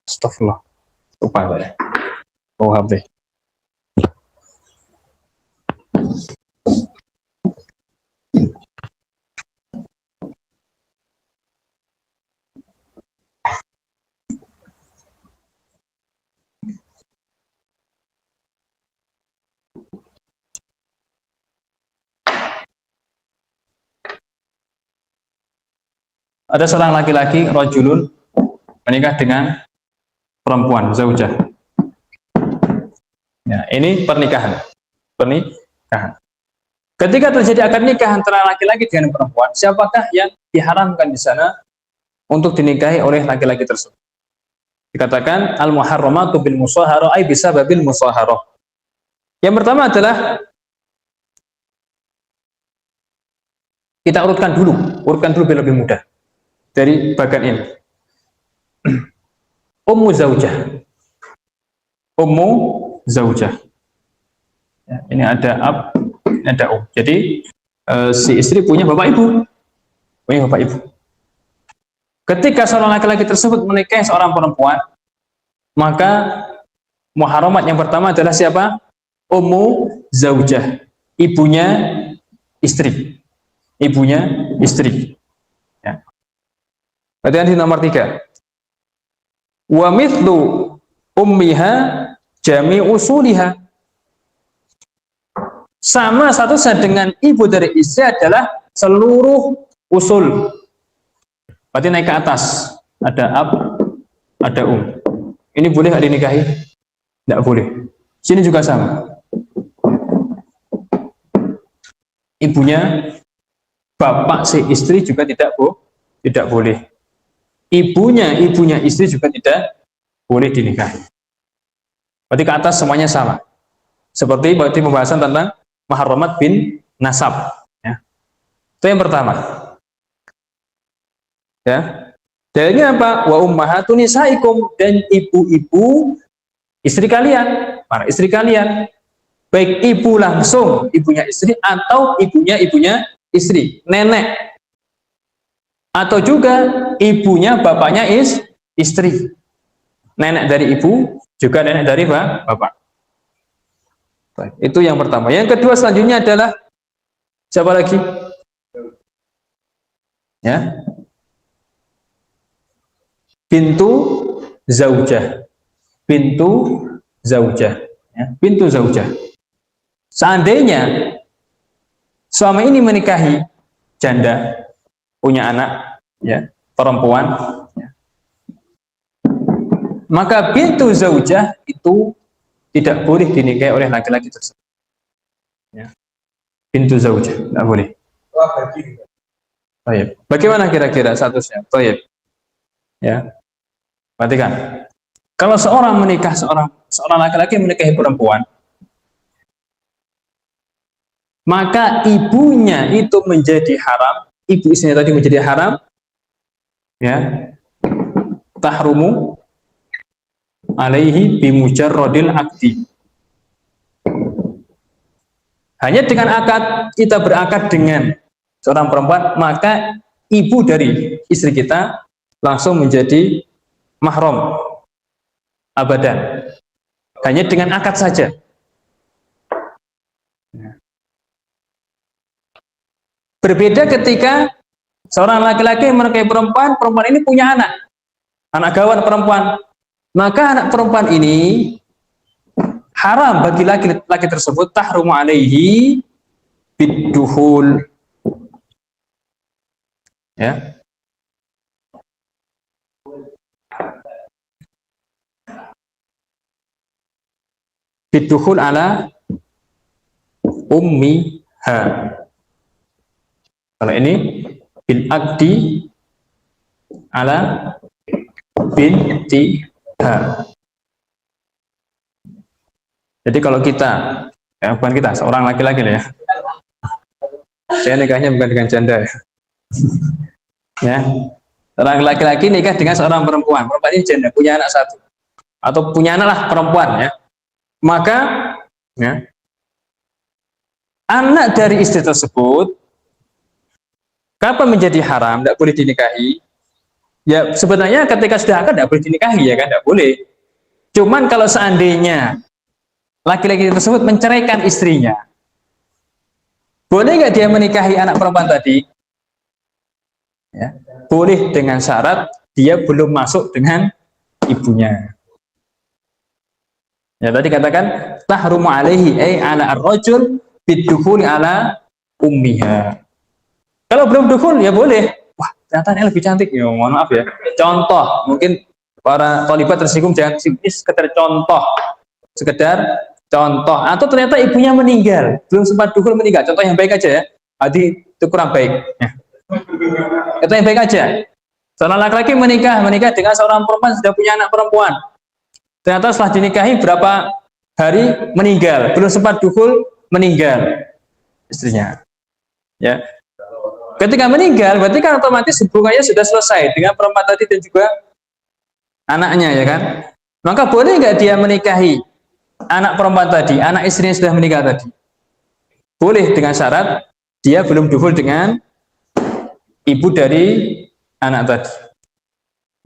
Astagfirullah. Lupa saya. Oh, HP. Ada seorang laki-laki rajulun menikah dengan perempuan zaujah. Ya, ini pernikahan. Ketika terjadi akad nikah antara laki-laki dengan perempuan, siapakah yang diharamkan di sana untuk dinikahi oleh laki-laki tersebut? Dikatakan al-muharramatu bil musyaharah ay bisababil musyaharah. Yang pertama adalah kita urutkan dulu biar lebih mudah. Dari bagan ini. Ummu zaujah. Ya, ini ada ab, ini ada um. Jadi si istri punya bapak ibu. Ketika seorang laki-laki tersebut menikahi seorang perempuan, maka muharramat yang pertama adalah siapa? Ummu zaujah, ibunya istri. Ya. Perhatian di nomor 3. Wa mithlu ummiha jami usuliha. Sama statusnya dengan ibu dari istri adalah seluruh usul. Berarti naik ke atas. Ada ab, ada Ini boleh nggak dinikahi? Tidak boleh. Sini juga sama. Ibunya bapak si istri juga tidak boleh. Ibunya istri juga tidak boleh dinikahi. Berarti ke atas semuanya sama. Seperti berarti pembahasan tentang maharamat bin nasab. Ya. Itu yang pertama. Ya. Dalilnya apa? Wa ummahatun nisaikum, dan ibu-ibu istri kalian, para istri kalian. Baik ibu langsung, ibunya istri, atau ibunya istri, nenek. Atau juga ibunya bapaknya istri. Nenek dari ibu, juga nenek dari bapak. Baik, itu yang pertama. Yang kedua selanjutnya adalah siapa lagi? Ya. Bintu zaujah. Bintu zaujah. Ya. Bintu zaujah. Seandainya suami ini menikahi janda, punya anak, ya, perempuan, ya, maka bintu zaujah itu tidak boleh dinikahi oleh laki-laki tersebut. Ya. Bintu zaujah tidak boleh. Baik. Bagaimana kira-kira statusnya? Baik. Ya. Perhatikan. Kalau seorang menikah, seorang laki-laki menikahi perempuan, maka ibunya itu menjadi haram, ibu istrinya tadi menjadi haram, ya, tahrumu alaihi bimujarrodil akdi. Hanya dengan akad, kita berakad dengan seorang perempuan, maka ibu dari istri kita langsung menjadi mahram abadan. Hanya dengan akad saja. Berbeda ketika seorang laki-laki menikahi perempuan, perempuan ini punya anak gawan perempuan, maka anak perempuan ini haram bagi laki-laki tersebut, tahrumu alaihi biduhul. Ya. Biduhul ala ummiha. Kalau ini bil akdi ala bintiha. Jadi kalau kita, ya bukan kita, seorang laki-laki ya, saya nikahnya bukan dengan janda ya. Ya, seorang laki-laki nikah dengan seorang perempuan, perempuan ini janda, punya anak satu, atau punya anak lah perempuan ya, maka ya, anak dari istri tersebut kapan menjadi haram, tidak boleh dinikahi? Ya sebenarnya ketika sudah akad tidak boleh dinikahi, ya kan, tidak boleh. Cuman kalau seandainya laki-laki tersebut menceraikan istrinya, boleh nggak dia menikahi anak perempuan tadi? Ya, boleh dengan syarat dia belum masuk dengan ibunya. Ya tadi katakan tahrumu alaihi ay ala ar-rajul bidukhuli ala ummiha. Kalau belum dukhul ya boleh. Wah, ternyata ini lebih cantik ya, mohon maaf ya. Contoh, mungkin para thalibat tersinggung, jangan sekedar contoh. Sekedar contoh, atau ternyata ibunya meninggal, belum sempat dukhul meninggal. Contoh yang baik aja ya. Tadi itu kurang baik. Ya. Itu yang baik aja. Seorang laki-laki menikah dengan seorang perempuan, sudah punya anak perempuan. Ternyata setelah dinikahi berapa hari meninggal, belum sempat dukhul meninggal istrinya. Ya. Ketika meninggal, berarti kan otomatis hubungannya sudah selesai dengan perempuan tadi dan juga anaknya, ya kan? Maka boleh nggak dia menikahi anak perempuan tadi, anak istrinya sudah meninggal tadi? Boleh dengan syarat dia belum dukhul dengan ibu dari anak tadi.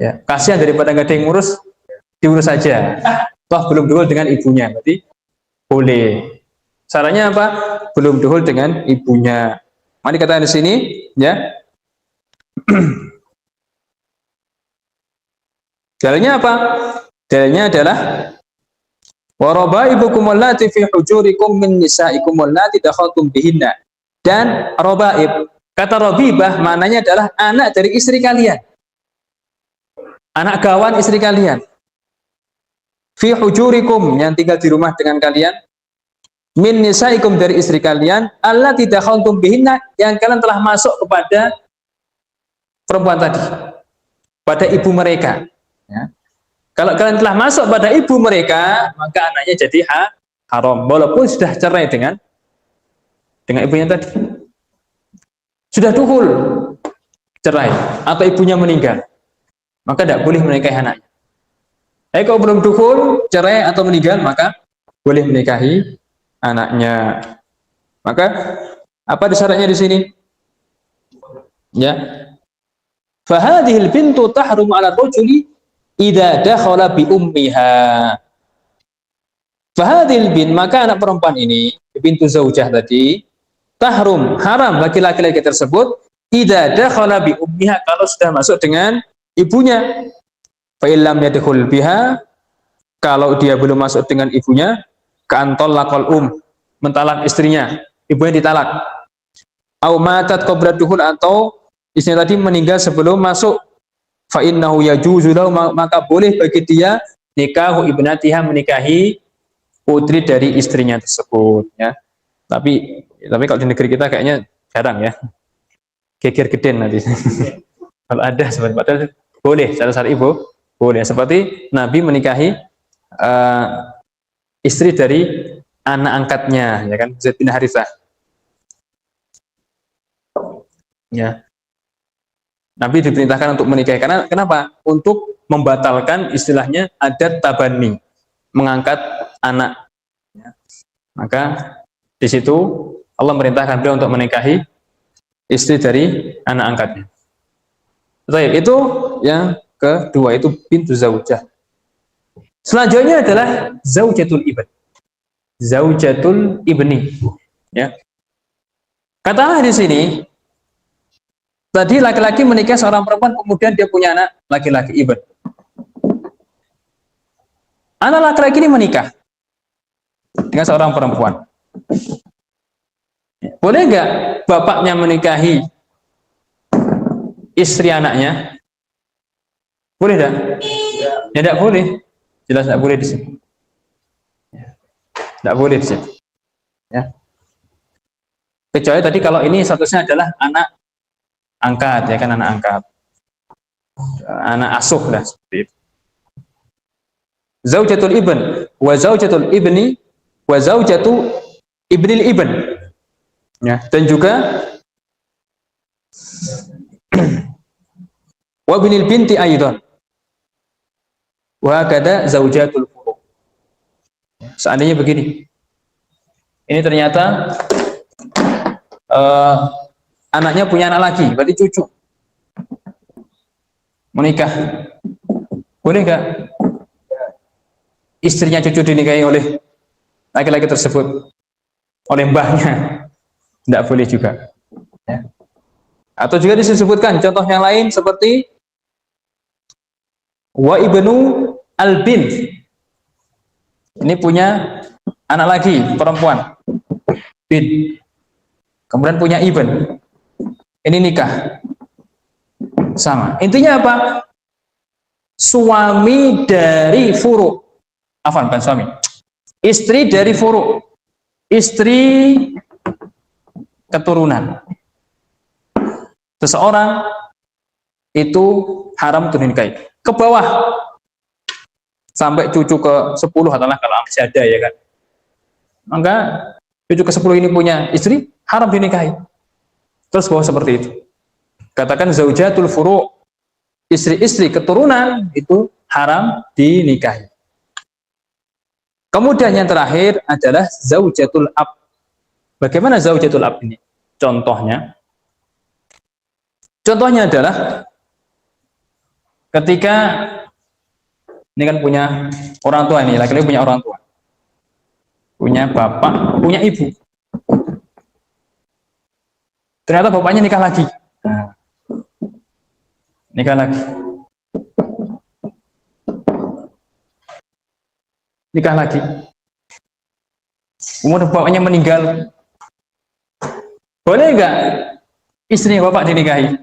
Ya, kasihan daripada nggak ada yang ngurus, diurus saja. Toh belum dukhul dengan ibunya, berarti boleh. Syaratnya apa? Belum dukhul dengan ibunya. Mari katakan di sini, ya. Dalilnya apa? Dalilnya adalah warabaibukum allati fi hujurikum min nisaikum allati dakhaltum bihinna. Dan rabaib, kata rabibah maknanya adalah anak dari istri kalian. anak gawan istri kalian, fi hujurikum yang tinggal di rumah dengan kalian, min nisaikum dari istri kalian, allati dakhaltum bihinna yang kalian telah masuk kepada perempuan tadi, pada ibu mereka. Ya. Kalau kalian telah masuk pada ibu mereka, maka anaknya jadi haram, walaupun sudah cerai dengan ibunya tadi. Sudah dukhul, cerai, atau ibunya meninggal, maka tidak boleh menikahi anaknya. Tapi kalau belum dukhul, cerai atau meninggal, maka boleh menikahi anaknya. Maka apa syaratnya di sini? Ya. Fahadhil bintu tahrum 'ala rajuli idza dakhala bi ummiha. Fahadhil bin, maka anak perempuan ini, bintu zaujah tadi, tahrum, haram bagi laki-laki tersebut idza dakhala bi ummiha, kalau sudah masuk dengan ibunya. Fa illam yadkhul biha, kalau dia belum masuk dengan ibunya, ka'antol laqal mentalak istrinya, ibunya ditalak. Au matat qabla dukhul, atau istrinya tadi meninggal sebelum masuk. Fa innahu yajuzu lahu, maka boleh bagi dia nikahu ibnatiha, menikahi putri dari istrinya tersebut, ya. Tapi kalau di negeri kita kayaknya jarang, ya. Geger geden nanti. Kalau ada seperti padahal boleh secara syar'i boleh, seperti Nabi menikahi istri dari anak angkatnya, ya kan, Zaid bin Harithah. Ya. Nabi diperintahkan untuk menikahi, karena kenapa? Untuk membatalkan istilahnya adat tabani, mengangkat anak. Ya. Maka di situ Allah merintahkan beliau untuk menikahi istri dari anak angkatnya. Baik, itu yang kedua, itu bintu zaujah. Selanjutnya adalah zaujatul ibn. Zaujatul ibni. Ya. Katakanlah di sini, tadi laki-laki menikah seorang perempuan, kemudian dia punya anak laki-laki, ibn. Anak laki-laki ini menikah dengan seorang perempuan. Boleh nggak bapaknya menikahi istri anaknya? Boleh tidak? Ya, tidak boleh. Jelas tidak boleh di sini. Tidak boleh di sini. Ya. Kecuali tadi kalau ini statusnya adalah anak angkat, ya kan, anak angkat, anak asuh lah, seperti itu. Zaujatul ibn wa zaujatul ibni wa zaujatu ibnil ibn, ya, dan juga wa binil binti aidan wa kada zaujatul furu. Seandainya begini, ini ternyata anaknya punya anak lagi, berarti cucu, menikah, boleh nggak istrinya cucu dinikahi oleh laki-laki tersebut, oleh mbahnya? Tidak boleh juga, ya. Atau juga disebutkan contoh yang lain seperti wa ibnu al-bint, ini punya anak lagi perempuan, bin, kemudian punya ibn, ini nikah, sama. Intinya apa? Suami dari furu, bukan suami, istri dari furu, istri keturunan seseorang itu haram untuk dinikahi. Ke bawah sampai cucu ke 10 adalah kalau masih ada, ya kan. Maka cucu ke 10 ini punya istri, haram dinikahi. Terus bawah seperti itu. Katakan zaujatul furu, istri-istri keturunan itu haram dinikahi. Kemudian yang terakhir adalah zaujatul ab. Bagaimana zaujatul ab ini? Contohnya adalah ketika ini kan punya orang tua, ini laki-laki punya orang tua, punya bapak, punya ibu. Ternyata bapaknya nikah lagi. Nah, nikah lagi. Nikah lagi. Kemudian bapaknya meninggal. Boleh nggak istri bapak dinikahi?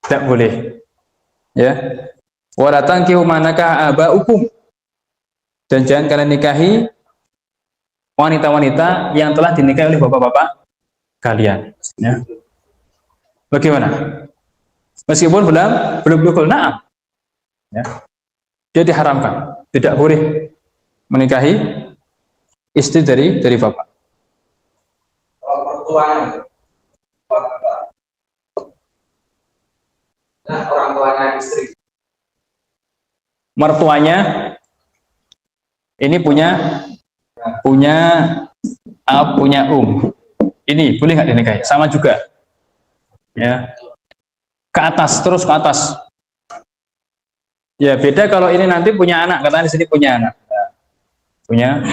Tidak boleh. Ya. Wala tankihu ma nakaha aba'ukum. Dan jangan kalian nikahi wanita-wanita yang telah dinikahi oleh bapak-bapak kalian. Ya. Bagaimana? Meskipun belum bulughul na'am. Ya. Dia diharamkan, tidak boleh menikahi istri dari bapak. Kalau mertuanya, nah orang tuanya istri. Mertuanya ini punya ini boleh nggak dinikahi? Sama juga, ya, ke atas, terus ke atas. Ya beda kalau ini nanti punya anak, katanya di sini punya anak, punya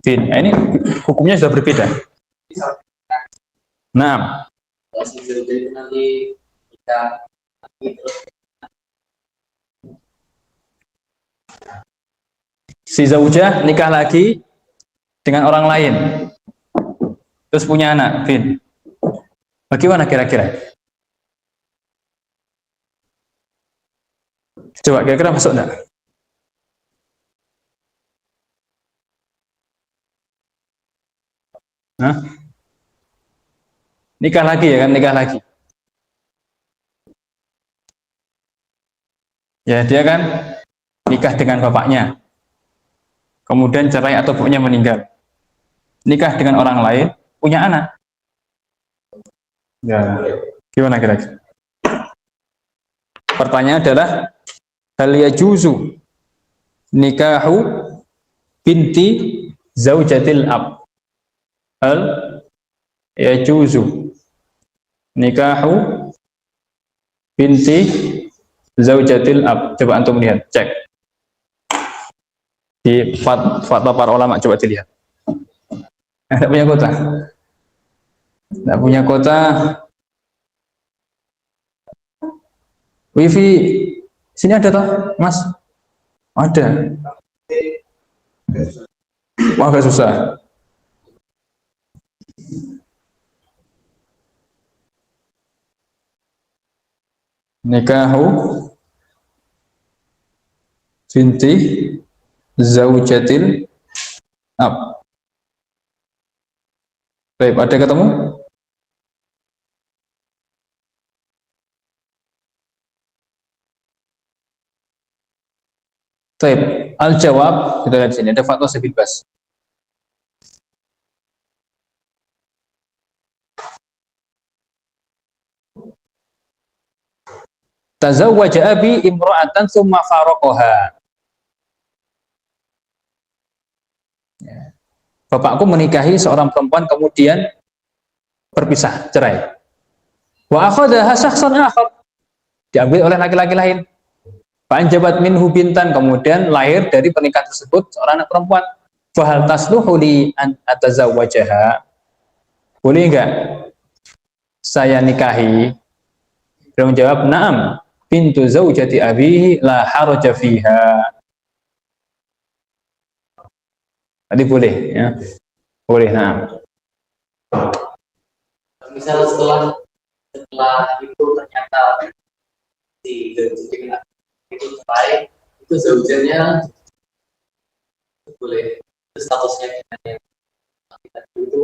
bin. Nah, ini hukumnya sudah berbeda. Nah, Nanti kita si zaujah nikah lagi dengan orang lain, terus punya anak, bin. Bagaimana kira-kira? Coba kira-kira masuk enggak? Hah? Nikah lagi ya kan, nikah lagi. Ya dia kan nikah dengan bapaknya, kemudian cerai atau bapaknya meninggal, nikah dengan orang lain, punya anak. Ya, gimana kira-kira? Pertanyaan adalah hal yajuzu nikahu binti zaujatil ab. Hal yajuzu nikahu binti zaujatil ab. Coba antum lihat, cek di fatwa para ulama, coba dilihat. Tidak punya kota, tidak punya kota. Wifi sini ada toh, Mas? Ada. Wah, agak susah. Nikahu binti zaujatil ab. Baik, ada ketemu? Baik, al-jawab, kita lihat di sini ada fatwa Sabil Bas. Tazawwaja abi imra'atan tsumma faraqaha. Bapakku menikahi seorang perempuan kemudian berpisah, cerai. Wa akhadha syakhsan akhar. Diambil oleh laki-laki lain. Panjabat minhu bintan, kemudian lahir dari pernikahan tersebut seorang anak perempuan. Fahal tasluhu li an atazawwajaha. Boleh enggak saya nikahi? Dia menjawab, "Na'am, bintu zaujati abihi la haraja fiha." Tadi boleh ya. Boleh, nah. Misal setelah itu ternyata di itu cerai, itu zaujahnya boleh statusnya kita itu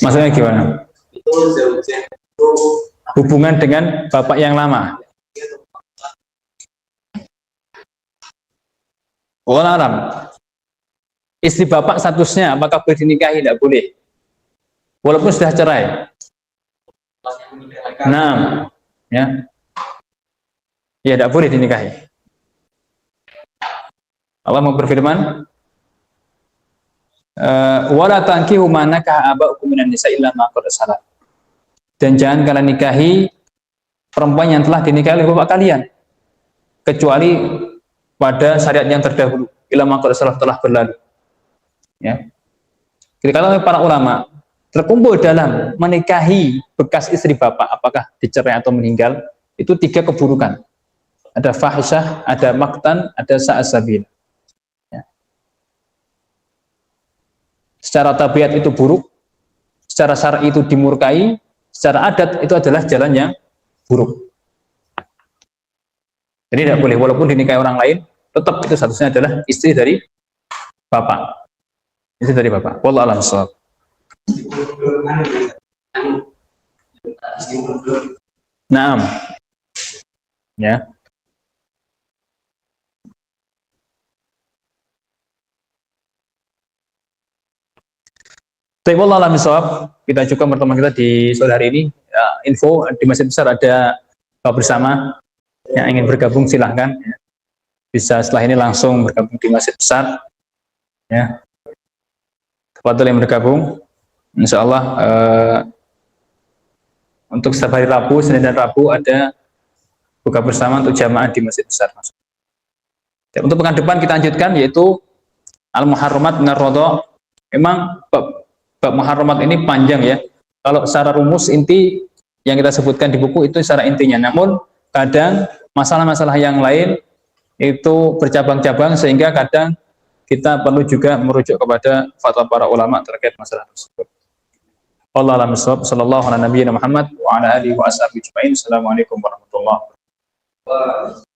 Maksudnya gimana? itu zaujah itu Hubungan dengan bapak yang lama. Wallahu alam. Istri bapak statusnya apakah boleh dinikahi? Tidak boleh. Walaupun sudah cerai. Nah, ya. Ya, tidak boleh dinikahi. Allah mau berfirman, wala tankihu ma nakaha aba'ukum minan nisa illa ma qad salaf. Dan jangan kalian nikahi perempuan yang telah dinikahi oleh bapak kalian kecuali pada syariat yang terdahulu, illa ma qad salaf, telah berlalu. Ya. Kalau para ulama terkumpul dalam menikahi bekas istri bapak, apakah dicerai atau meninggal, itu 3 keburukan. Ada fahisyah, ada maktan, ada sa'asabil. Ya. Secara tabiat itu buruk, secara syar'i itu dimurkai, secara adat itu adalah jalan yang buruk. Jadi tidak boleh, walaupun dinikahi orang lain, tetap itu statusnya adalah istri dari bapak. Istri dari bapak. Wallahu a'lam bishawab. Naam. Ya. Tapi wallahu a'lam bishawab, kita juga pertemuan kita di sore hari ini, ya, info di Masjid Besar ada buka bersama. Yang ingin bergabung silahkan, ya. Bisa setelah ini langsung bergabung di Masjid Besar, ya. Kepada yang bergabung, insya Allah untuk setiap hari Rabu, Senin dan Rabu ada buka bersama untuk jamaah di Masjid Besar. Ya, untuk pekan depan kita lanjutkan yaitu Al-Muharramat minar Radha. Memang bab Muharramat ini panjang ya. Kalau secara rumus inti yang kita sebutkan di buku itu secara intinya. Namun kadang masalah-masalah yang lain itu bercabang-cabang sehingga kadang kita perlu juga merujuk kepada fatwa para ulama terkait masalah tersebut. Wallahu a'lam bishawab. Sallallahu ala nabiyyina Muhammad wa ala alihi wa ashabihi ajma'in. Assalamualaikum warahmatullahi wabarakatuh.